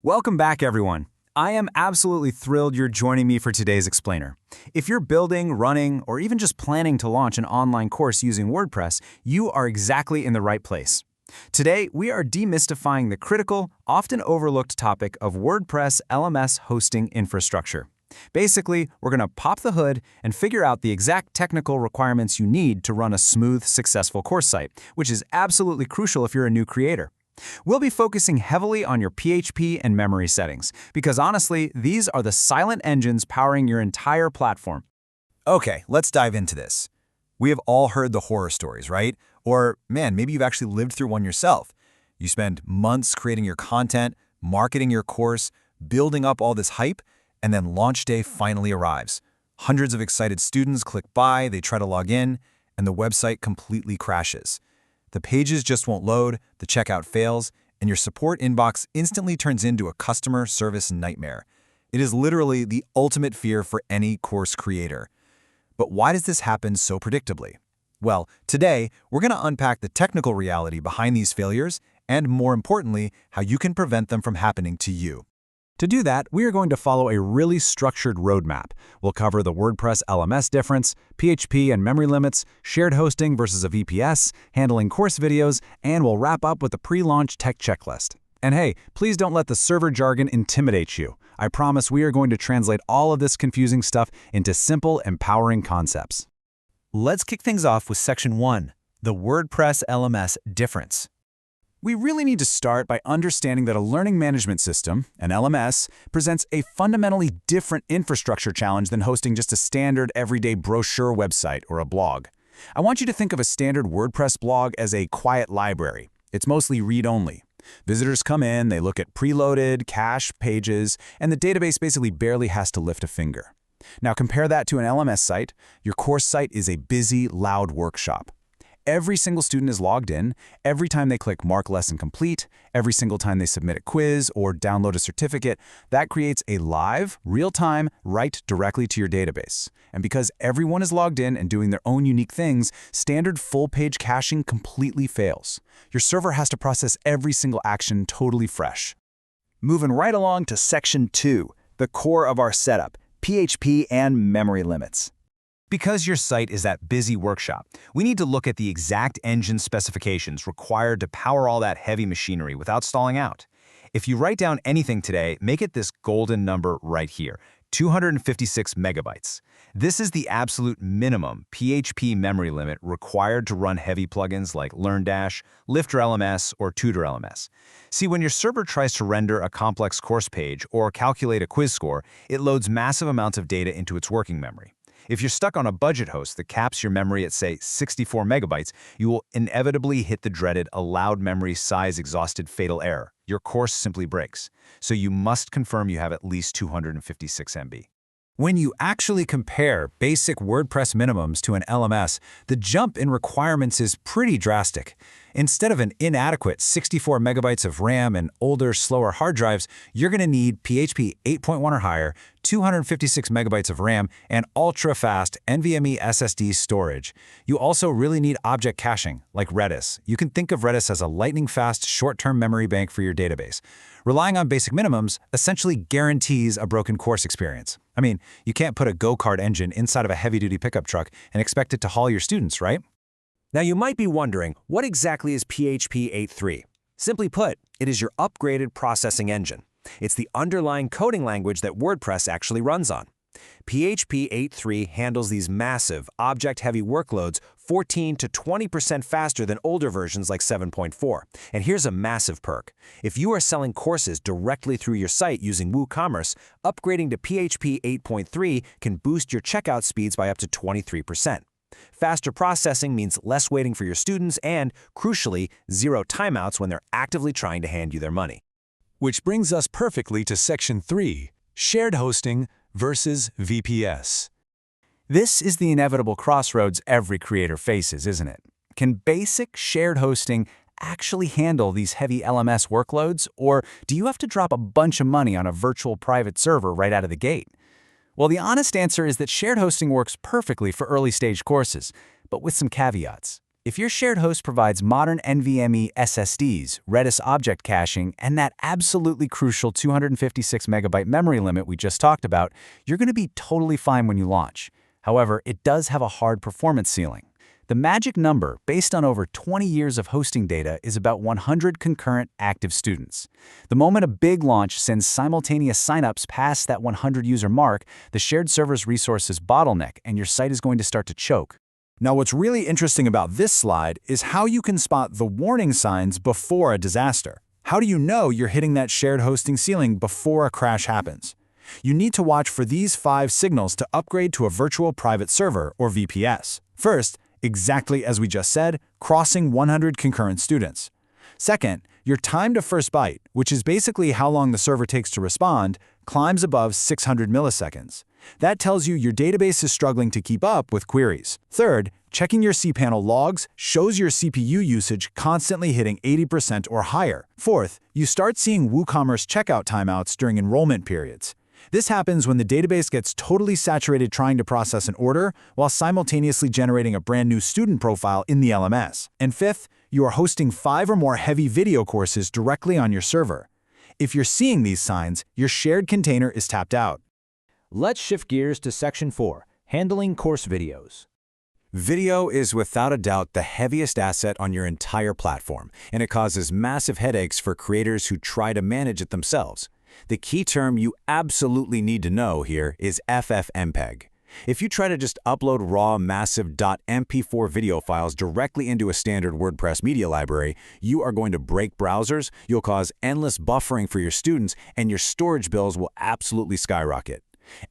Welcome back, everyone. I am absolutely thrilled you're joining me for today's explainer. If you're building, running, or even just planning to launch an online course using WordPress, you are exactly in the right place. Today, we are demystifying the critical, often overlooked topic of WordPress LMS hosting infrastructure. Basically, we're going to pop the hood and figure out the exact technical requirements you need to run a smooth, successful course site, which is absolutely crucial if you're a new creator. We'll be focusing heavily on your PHP and memory settings, because honestly, these are the silent engines powering your entire platform. Okay, let's dive into this. We have all heard the horror stories, right? Or, man, maybe you've actually lived through one yourself. You spend months creating your content, marketing your course, building up all this hype, and then launch day finally arrives. Hundreds of excited students click buy, they try to log in, and the website completely crashes. The pages just won't load, the checkout fails, and your support inbox instantly turns into a customer service nightmare. It is literally the ultimate fear for any course creator. But why does this happen so predictably? Well, today, we're going to unpack the technical reality behind these failures and, more importantly, how you can prevent them from happening to you. To do that, we are going to follow a really structured roadmap. We'll cover the WordPress LMS difference, PHP and memory limits, shared hosting versus a VPS, handling course videos, and we'll wrap up with a pre-launch tech checklist. And hey, please don't let the server jargon intimidate you. I promise we are going to translate all of this confusing stuff into simple, empowering concepts. Let's kick things off with Section 1, the WordPress LMS difference. We really need to start by understanding that a learning management system, an LMS, presents a fundamentally different infrastructure challenge than hosting just a standard everyday brochure website or a blog. I want you to think of a standard WordPress blog as a quiet library. It's mostly read-only. Visitors come in, they look at preloaded, cached pages, and the database basically barely has to lift a finger. Now compare that to an LMS site. Your course site is a busy, loud workshop. Every single student is logged in, every time they click Mark Lesson Complete, every single time they submit a quiz or download a certificate, that creates a live, real-time, write directly to your database. And because everyone is logged in and doing their own unique things, standard full-page caching completely fails. Your server has to process every single action totally fresh. Moving right along to Section 2, the core of our setup, PHP and memory limits. Because your site is that busy workshop, we need to look at the exact engine specifications required to power all that heavy machinery without stalling out. If you write down anything today, make it this golden number right here, 256 megabytes. This is the absolute minimum PHP memory limit required to run heavy plugins like LearnDash, LifterLMS, or TutorLMS. See, when your server tries to render a complex course page or calculate a quiz score, it loads massive amounts of data into its working memory. If you're stuck on a budget host that caps your memory at, say, 64 megabytes, you will inevitably hit the dreaded allowed memory size exhausted fatal error. Your course simply breaks. So you must confirm you have at least 256 MB. When you actually compare basic WordPress minimums to an LMS, the jump in requirements is pretty drastic. Instead of an inadequate 64 megabytes of RAM and older, slower hard drives, you're going to need PHP 8.1 or higher, 256 megabytes of RAM, and ultra-fast NVMe SSD storage. You also really need object caching, like Redis. You can think of Redis as a lightning-fast, short-term memory bank for your database. Relying on basic minimums essentially guarantees a broken course experience. I mean, you can't put a go-kart engine inside of a heavy-duty pickup truck and expect it to haul your students, right? Now you might be wondering, what exactly is PHP 8.3? Simply put, it is your upgraded processing engine. It's the underlying coding language that WordPress actually runs on. PHP 8.3 handles these massive, object-heavy workloads 14 to 20% faster than older versions like 7.4. And here's a massive perk. If you are selling courses directly through your site using WooCommerce, upgrading to PHP 8.3 can boost your checkout speeds by up to 23%. Faster processing means less waiting for your students and, crucially, zero timeouts when they're actively trying to hand you their money. Which brings us perfectly to Section 3, shared hosting versus VPS. This is the inevitable crossroads every creator faces, isn't it? Can basic shared hosting actually handle these heavy LMS workloads, or do you have to drop a bunch of money on a virtual private server right out of the gate? Well, the honest answer is that shared hosting works perfectly for early-stage courses, but with some caveats. If your shared host provides modern NVMe SSDs, Redis object caching, and that absolutely crucial 256 megabyte memory limit we just talked about, you're going to be totally fine when you launch. However, it does have a hard performance ceiling. The magic number, based on over 20 years of hosting data, is about 100 concurrent active students. The moment a big launch sends simultaneous signups past that 100 user mark, the shared server's resources bottleneck and your site is going to start to choke. Now, what's really interesting about this slide is how you can spot the warning signs before a disaster. How do you know you're hitting that shared hosting ceiling before a crash happens? You need to watch for these 5 signals to upgrade to a virtual private server, or VPS. First, exactly as we just said, crossing 100 concurrent students. Second, your time to first byte, which is basically how long the server takes to respond, climbs above 600 milliseconds. That tells you your database is struggling to keep up with queries. Third, checking your cPanel logs shows your CPU usage constantly hitting 80% or higher. Fourth, you start seeing WooCommerce checkout timeouts during enrollment periods. This happens when the database gets totally saturated trying to process an order while simultaneously generating a brand new student profile in the LMS. And fifth, you are hosting 5 or more heavy video courses directly on your server. If you're seeing these signs, your shared container is tapped out. Let's shift gears to Section 4, Handling Course Videos. Video is without a doubt the heaviest asset on your entire platform, and it causes massive headaches for creators who try to manage it themselves. The key term you absolutely need to know here is FFmpeg. If you try to just upload raw, massive .mp4 video files directly into a standard WordPress media library, you are going to break browsers, you'll cause endless buffering for your students, and your storage bills will absolutely skyrocket.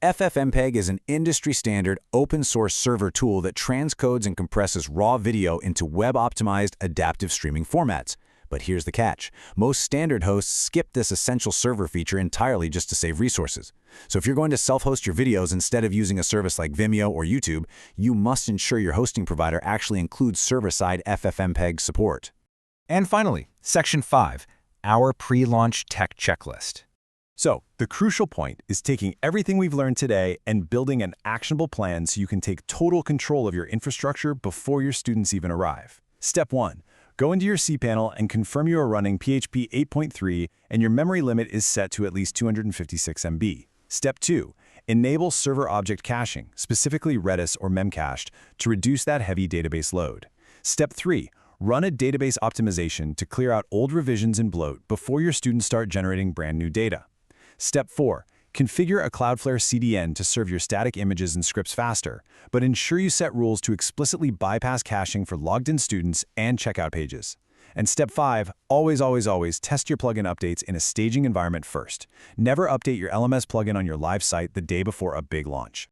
FFmpeg is an industry-standard, open-source server tool that transcodes and compresses raw video into web-optimized, adaptive streaming formats. But here's the catch. Most standard hosts skip this essential server feature entirely just to save resources. So if you're going to self-host your videos instead of using a service like Vimeo or YouTube, you must ensure your hosting provider actually includes server-side FFmpeg support. And finally, Section 5, our pre-launch tech checklist. So, the crucial point is taking everything we've learned today and building an actionable plan so you can take total control of your infrastructure before your students even arrive. Step 1. Go into your cPanel and confirm you are running PHP 8.3 and your memory limit is set to at least 256 MB. Step 2. Enable server object caching, specifically Redis or Memcached, to reduce that heavy database load. Step 3. Run a database optimization to clear out old revisions and bloat before your students start generating brand new data. Step 4. Configure a Cloudflare CDN to serve your static images and scripts faster, but ensure you set rules to explicitly bypass caching for logged-in students and checkout pages. And Step 5, always test your plugin updates in a staging environment first. Never update your LMS plugin on your live site the day before a big launch.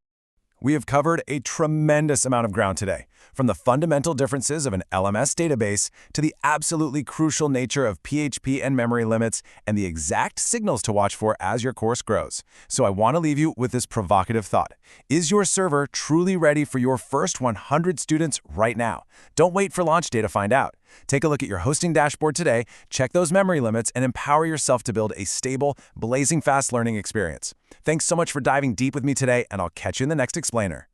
We have covered a tremendous amount of ground today, from the fundamental differences of an LMS database to the absolutely crucial nature of PHP and memory limits and the exact signals to watch for as your course grows. So I want to leave you with this provocative thought. Is your server truly ready for your first 100 students right now? Don't wait for launch day to find out. Take a look at your hosting dashboard today, check those memory limits, and empower yourself to build a stable, blazing fast learning experience. Thanks so much for diving deep with me today, and I'll catch you in the next explainer.